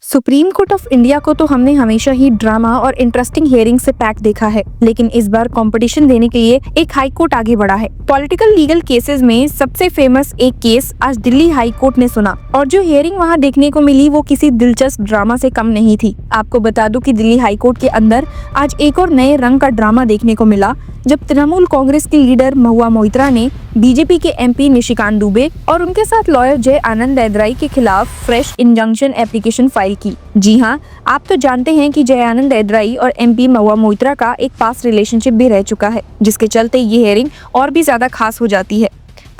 Supreme court of India को तो हमने हमेशा ही ड्रामा और इंटरेस्टिंग हियरिंग से पैक देखा है, लेकिन इस बार कंपटीशन देने के लिए एक हाई कोर्ट आगे बढ़ा है। पॉलिटिकल लीगल केसेस में सबसे फेमस एक केस आज दिल्ली हाई कोर्ट ने सुना और जो हियरिंग वहां देखने को मिली वो किसी दिलचस्प ड्रामा से कम नहीं थी। आपको बता दूं कि दिल्ली हाई कोर्ट के अंदर आज एक और नए रंग का ड्रामा देखने को मिला जब तृणमूल कांग्रेस के लीडर महुआ मोइत्रा ने बीजेपी के एमपी निशिकांत दुबे और उनके साथ लॉयर जय आनंद एदराई के खिलाफ फ्रेश इंजंक्शन एप्लीकेशन फाइल की। जी हाँ, आप तो जानते हैं कि जय आनंद एदराई और एमपी महुआ मोइत्रा का एक पास्ट रिलेशनशिप भी रह चुका है, जिसके चलते ये हियरिंग और भी ज्यादा खास हो जाती है।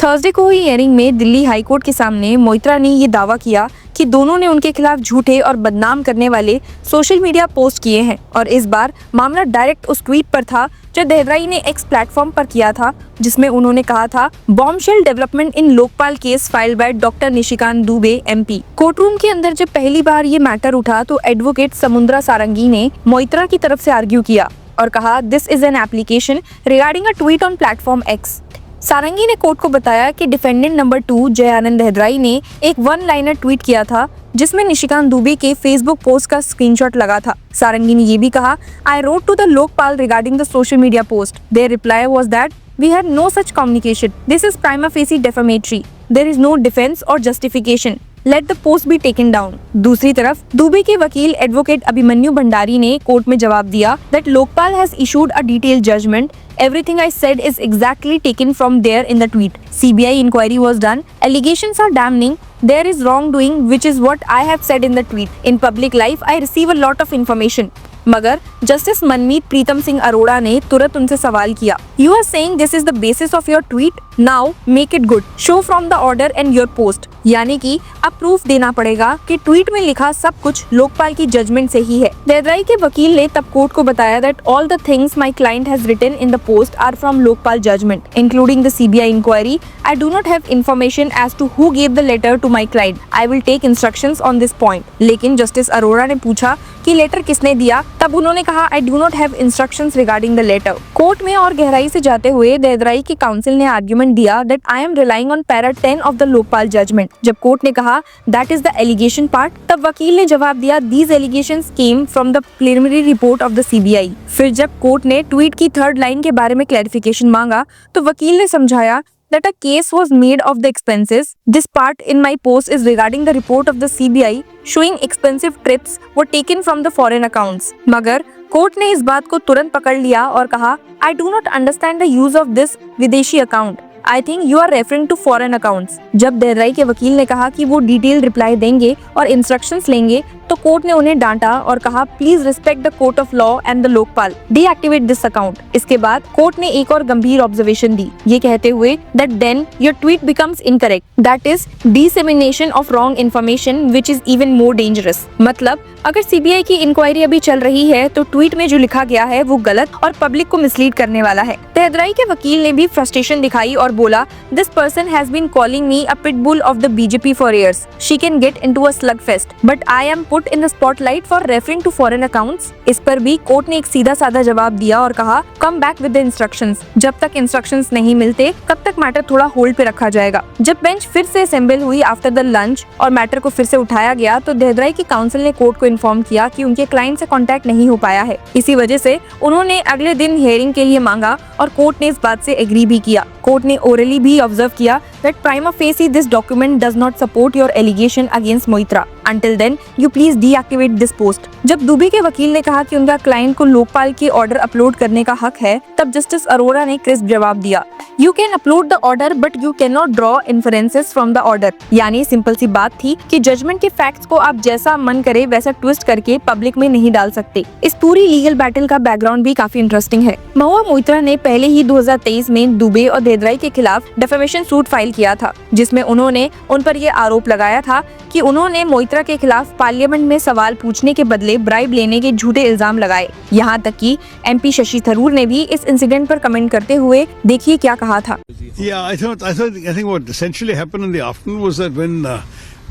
थर्सडे को हुई हियरिंग में दिल्ली हाई कोर्ट के सामने मोइत्रा ने ये दावा किया कि दोनों ने उनके खिलाफ झूठे और बदनाम करने वाले सोशल मीडिया पोस्ट किए हैं और इस बार मामला डायरेक्ट उस ट्वीट पर था जो एदराई ने एक्स प्लेटफॉर्म पर किया था, जिसमें उन्होंने कहा था bombshell development in Lokpal case filed by doctor Nishikant Dubey MP. Courtroom के अंदर जब पहली बार ये मैटर उठा तो एडवोकेट समुद्रा सारंगी ने मोइत्रा की तरफ से आर्ग्यू किया और कहा this is an application regarding a tweet on platform X. Sarangi ने कोर्ट को बताया कि डिफेंडेंट नंबर 2 जय आनंद एदराई ने एक वन लाइनर ट्वीट किया था जिसमें निशिकांत दुबे के फेसबुक पोस्ट का स्क्रीनशॉट लगा था। सारंगी ने ये भी कहा I wrote to the Lokpal regarding the social media post. Their reply was that we had no such communication. This is prima facie defamatory. There is no defence और justification. Let the post be taken down. दूसरी तरफ दुबे के वकील advocate Abhimanyu Bhandari ने court में जवाब दिया that Lokpal has issued a detailed judgement. Everything I said is exactly taken from there in the tweet. CBI inquiry was done. Allegations are damning. There is wrongdoing, which is what I have said in the tweet. In public life, I receive a lot of information. मगर justice Manmeet Pritam Singh Arora ने तुरंत उनसे सवाल किया you are saying this is the basis of your tweet. Now make it good. Show from the order and your post. यानी कि अब proof देना पड़ेगा कि ट्वीट में लिखा सब कुछ लोकपाल की जजमेंट से ही है. एदराई के वकील ने तब कोर्ट को बताया that all the things my client has written in the post are from Lokpal judgement including the CBI inquiry. I do not have information as to who gave the letter to my client. I will take instructions on this point. लेकिन justice Arora ने पूछा कि letter किसने दिया, तब उन्होंने कहा I do not have instructions regarding the letter. Court में और गहराई से जाते हुए एदराई के काउंसिल ने आर्गुमेंट दिया that I am relying on para 10 of the Lokpal judgement. जब कोर्ट ने कहा that is the allegation part, तब वकील ने जवाब दिया these allegations came from the preliminary report of the CBI. फिर जब कोर्ट ने ट्वीट की थर्ड लाइन के बारे में क्लैरिफिकेशन मांगा तो वकील ने समझाया that a case was made of the expenses. This part in my post is regarding the report of the CBI showing expensive trips were taken from the foreign accounts. मगर court ने इस बात को तुरंत पकड़ लिया और कहा I do not understand the use of this विदेशी account. I think you are referring to foreign accounts. जब एदराई के वकील ने कहा कि वो डिटेल रिप्लाई देंगे और इंस्ट्रक्शंस लेंगे तो कोर्ट ने उन्हें डांटा और कहा please respect the court of law and the Lokpal. Deactivate this account. इसके बाद कोर्ट ने एक और गंभीर ऑब्जर्वेशन दी, ये कहते हुए that then your tweet becomes incorrect. That is dissemination of wrong information which is even more dangerous. मतलब अगर सीबीआई की इंक्वायरी अभी चल रही है तो ट्वीट में जो लिखा गया है वो गलत और पब्लिक को मिसलीड करने वाला है. एदराई के वकील ने भी फ्रस्ट्रेशन दिखाई और बोला this person has been calling me a pitbull of the BJP for years. She can get into a slug fest but I am put in the spotlight for referring to foreign accounts. इस पर भी court ने एक सीधा साधा जवाब दिया और कहा come back with the instructions. जब तक इंस्ट्रक्शंस नहीं मिलते तब तक मैटर थोड़ा होल्ड पे रखा जाएगा. जब बेंच फिर से असेंबल हुई आफ्टर द लंच और मैटर को फिर से उठाया गया तो एदराई की काउंसिल ने कोर्ट को इन्फॉर्म किया कि उनके क्लाइंट से कांटेक्ट नहीं हो पाया है. इसी वजह से उन्होंने अगले दिन हियरिंग के लिए मांगा और कोर्ट ने इस बात से एग्री भी किया. कोर्ट ने ओरली भी ऑब्जर्व किया that prima facie this document does not support your allegation against Moitra. Until then, you please deactivate this post. जब दुबे के वकील ने कहा कि उनका क्लाइंट को लोकपाल के ऑर्डर अपलोड करने का हक है, तब जस्टिस अरोड़ा ने क्रिस्प जवाब दिया You can upload the order but you cannot draw inferences from the order. यानी सिंपल सी बात थी कि जजमेंट के फैक्ट्स को आप जैसा मन करे वैसा ट्विस्ट करके पब्लिक में नहीं डाल सकते. इस पूरी लीगल बैटल का बैकग्राउंड भी काफी इंटरेस्टिंग है. महुआ मोइत्रा ने पहले ही 2023 में दुबे और एदराई के खिलाफ डेफेमेशन सूट फाइल किया था, जिसमें उन्होंने उन पर यह आरोप लगाया था कि उन्होंने मोइत्रा के खिलाफ पार्लियामेंट में सवाल पूछने के बदले ब्राइब लेने के झूठे इल्जाम लगाए. यहाँ तक कि एमपी शशि थरूर ने भी इस इंसिडेंट पर कमेंट करते हुए देखिए क्या कहा था. Yeah, I think what essentially happened in the afternoon was that when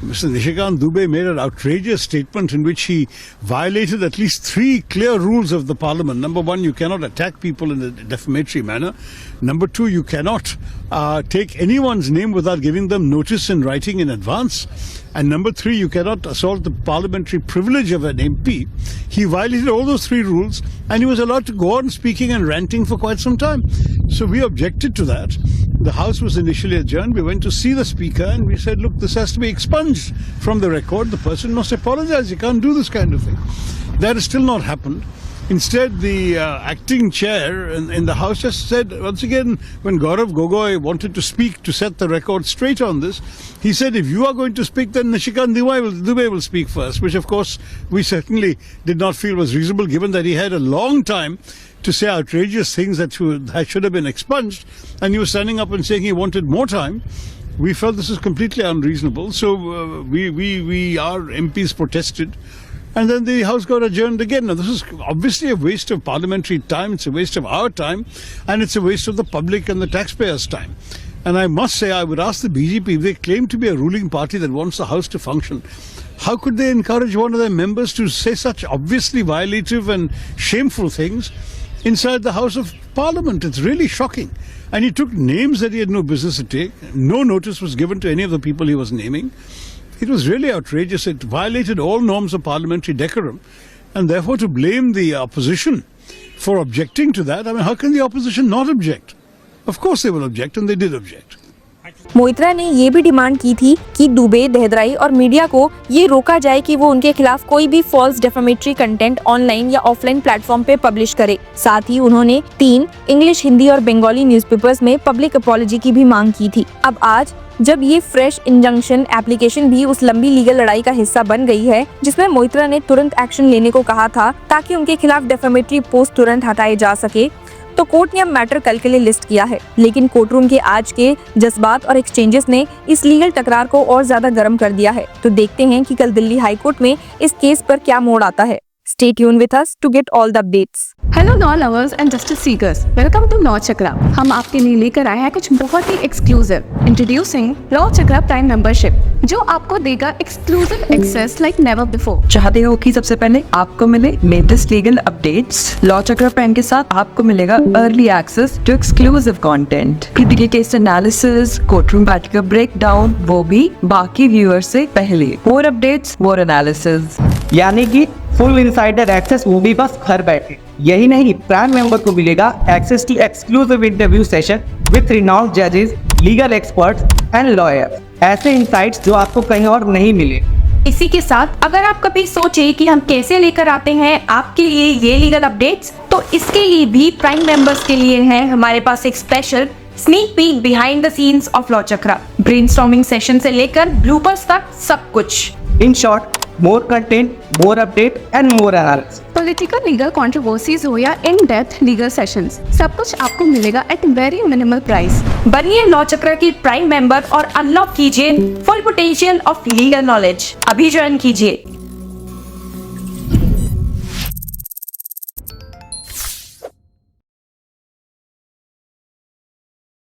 Mr. Nishikant Dubey made an outrageous statement in which he violated at least 3 clear rules of the parliament. Number 1, you cannot attack people in a defamatory manner. Number 2, you cannot take anyone's name without giving them notice in writing in advance. And number 3, you cannot assault the parliamentary privilege of an MP. He violated all those 3 rules and he was allowed to go on speaking and ranting for quite some time. So we objected to that. The House was initially adjourned. We went to see the Speaker and we said, look, this has to be expunged from the record. The person must apologize. You can't do this kind of thing. That has still not happened. Instead, the acting chair in the House just said, once again, when Gaurav Gogoi wanted to speak to set the record straight on this, he said, if you are going to speak, then Nishikant Dubey will speak first, which of course we certainly did not feel was reasonable, given that he had a long time to say outrageous things that should have been expunged, and he was standing up and saying he wanted more time. We felt this is completely unreasonable, so our MPs protested. And then the House got adjourned again. Now, this is obviously a waste of parliamentary time, it's a waste of our time, and it's a waste of the public and the taxpayers' time. And I must say, I would ask the BJP, if they claim to be a ruling party that wants the House to function, how could they encourage one of their members to say such obviously violative and shameful things inside the House of Parliament? It's really shocking. And he took names that he had no business to take. No notice was given to any of the people he was naming. It was really outrageous. It violated all norms of parliamentary decorum. And therefore, to blame the opposition for objecting to that, I mean, how can the opposition not object? Of course they will object, and they did object. Moitra ने ये भी demand की थी कि दुबे, देहदराई और media को ये रोका जाए कि वो उनके खिलाफ कोई भी फॉल्स डेफेमेटरी कंटेंट ऑनलाइन या ऑफलाइन प्लेटफॉर्म पे पब्लिश करे। साथ ही उन्होंने 3 इंग्लिश, हिंदी और बंगाली न्यूज़पेपर्स में पब्लिक अपॉलजी की भी मांग की थी। अब आज जब ये फ्रेश इंजंक्शन एप्लीकेशन भी उस लंबी लीगल लड़ाई का हिस्सा बन गई है, जिसमें मोइत्रा ने तुरंत एक्शन लेने को कहा था ताकि उनके खिलाफ डेफेमेटरी पोस्ट तुरंत हटाए जा सके, तो कोर्ट ने अब मैटर कल के लिए लिस्ट किया है। लेकिन कोर्टरूम के आज के जज्बात और एक्सचेंजेस ने इस लीगल टकरार को और ज्यादा गर्म कर दिया है। तो देखते हैं कि कल दिल्ली हाई कोर्ट में इस केस पर क्या मोड़ आता है। Stay tuned with us to get all the updates. Hello law lovers and justice seekers, welcome to law Chakra. हम आपके लिए लेकर आए हैं कुछ बहुत ही exclusive. Introducing law Chakra prime membership, जो आपको देगा exclusive access like never before. चाहते हो कि सबसे पहले आपको मिले latest legal updates? Law Chakra prime के साथ आपको मिलेगा early access to exclusive content, case analysis, courtroom battle का ब्रेकडाउन, वो भी बाकी व्यूअर्स से पहले। मोर अपडेट्स, मोर एनालिसिस, यानी कि फुल इनसाइडर एक्सेस, वो भी बस घर बैठे। यही नहीं, प्राइम मेंबर को मिलेगा access to exclusive interview session with renowned जजेस, लीगल एक्सपर्ट्स एंड लॉयर्स। ऐसे इनसाइट्स जो आपको कहीं और नहीं मिले। इसी के साथ अगर आप कभी सोचे कि हम कैसे लेकर आते हैं आपके लिए ये लीगल अपडेट्स, तो इसके लिए भी प्राइम मेंबर्स के लिए है हमारे पास एक special sneak peek behind the scenes of law chakra. Brainstorming session से लेकर ब्लूपर्स तक सब कुछ। In short, more content, more update and more analysis. Political legal controversies हो या इन डेप्थ लीगल सेशंस, सब कुछ आपको मिलेगा एट वेरी मिनिमल प्राइस। बनिए लॉ चक्र की प्राइम मेंबर और अनलॉक कीजिए full potential of legal knowledge. अभी ज्वाइन कीजिए